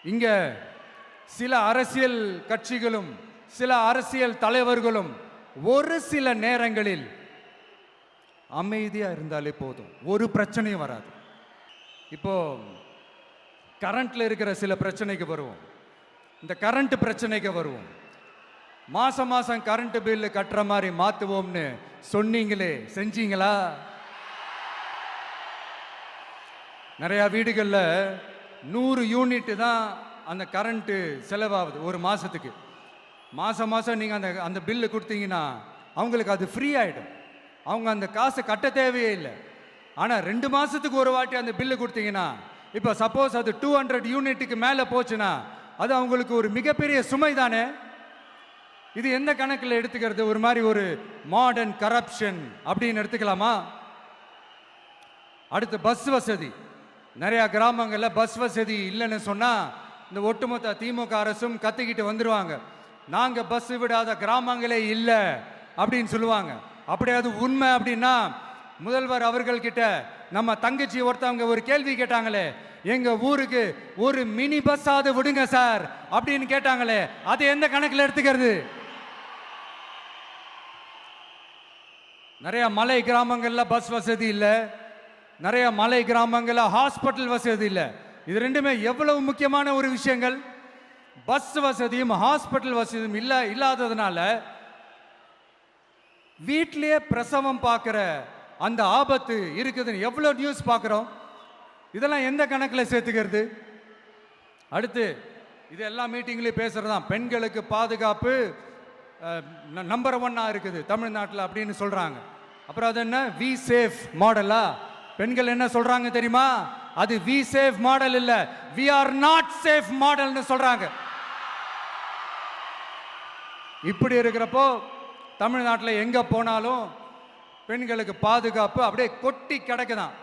இங்க சில அரசியல் கட்சிகளும் சில அரசியல் தலைவர்களும் ஒரு சில நேரங்களில் அமைதியா இருந்தாலே போதும், ஒரு பிரச்சனையும் வராது. இப்போ கரண்ட்ல இருக்கிற சில பிரச்சனைக்கு வருவோம். இந்த கரண்ட் பிரச்சனைக்கு வருவோம். மாசம் மாசம் கரண்ட் பில்லு கட்டுற மாதிரி மாத்துவோம்னு சொன்னீங்களே, செஞ்சீங்களா? நிறைய வீடுகளில் 100 யூனிட் தான் அந்த கரண்ட்டு செலவாகுது ஒரு மாசத்துக்கு. மாசம் மாசம் நீங்க அந்த பில்லு கொடுத்தீங்கன்னா அவங்களுக்கு அது ஃப்ரீ ஆயிடும். அவங்க அந்த காசை கட்ட தேவையே இல்லை. ஆனா 2 மாசத்துக்கு ஒரு வாட்டி அந்த பில்லு கொடுத்தீங்கன்னா, இப்போ சப்போஸ் அது 200 யூனிட்டுக்கு மேல போச்சுன்னா அது அவங்களுக்கு ஒரு மிகப்பெரிய சுமை தானே. இது எந்த கணக்கில் எடுத்துக்கிறது? ஒரு மாதிரி ஒரு மாடர்ன் கரப்ஷன் அப்படின்னு எடுத்துக்கலாமா? அடுத்து பஸ் வசதி. நிறைய கிராமங்களில் பஸ் வசதி இல்லைன்னு சொன்னா இந்த ஒட்டுமொத்த திமுக அரசும் கத்திக்கிட்டு வந்துருவாங்க. நாங்க பஸ் விடாத கிராமங்களே இல்லை அப்படின்னு சொல்லுவாங்க. அப்படி அது உண்மை அப்படின்னா முதல்வர் அவர்கள் கிட்ட நம்ம தங்கச்சி ஒருத்தவங்க ஒரு கேள்வி கேட்டாங்களே, எங்க ஊருக்கு ஒரு மினி பஸ் ஆவது விடுங்க சார் அப்படின்னு கேட்டாங்களே, அது எந்த கணக்கில் எடுத்துக்கிறது? நிறைய மலை கிராமங்கள்ல பஸ் வசதி இல்லை, நிறைய மலை கிராமங்கள்ல ஹாஸ்பிட்டல் வசதி இல்லை. இது ரெண்டுமே எவ்வளவு முக்கியமான ஒரு விஷயங்கள். பஸ் வசதியும் ஹாஸ்பிட்டல் வசதியும் இல்லாததுனால வீட்டிலேயே பிரசவம் பார்க்கிற அந்த ஆபத்து இருக்குதுன்னு எவ்வளவு நியூஸ் பார்க்கிறோம். இதெல்லாம் எந்த கணக்கில் சேர்த்துக்கிறது? அடுத்து இது எல்லா மீட்டிங்லையும் பேசுறதுதான், பெண்களுக்கு பாதுகாப்பு நம்பர் 1 இருக்குது தமிழ்நாட்டில் அப்படின்னு சொல்றாங்க. அப்புறம் அது என்ன, வி சேஃப் மாடலா? பெண்கள் என்ன சொல்றாங்க தெரியுமா? அது வி சேஃப் மாடல் இல்ல, வி ஆர் நாட் சேஃப் மாடல்னு சொல்றாங்க. இப்படி இருக்கிறப்போ தமிழ்நாட்டில் எங்க போனாலும் பெண்களுக்கு பாதுகாப்பு அப்படியே கொட்டி கிடக்குதான்.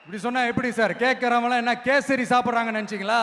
இப்படி சொன்னா எப்படி சார்? கேட்கறவங்களாம் என்ன கேசரி சாப்பிட்றாங்க நினைச்சிங்களா?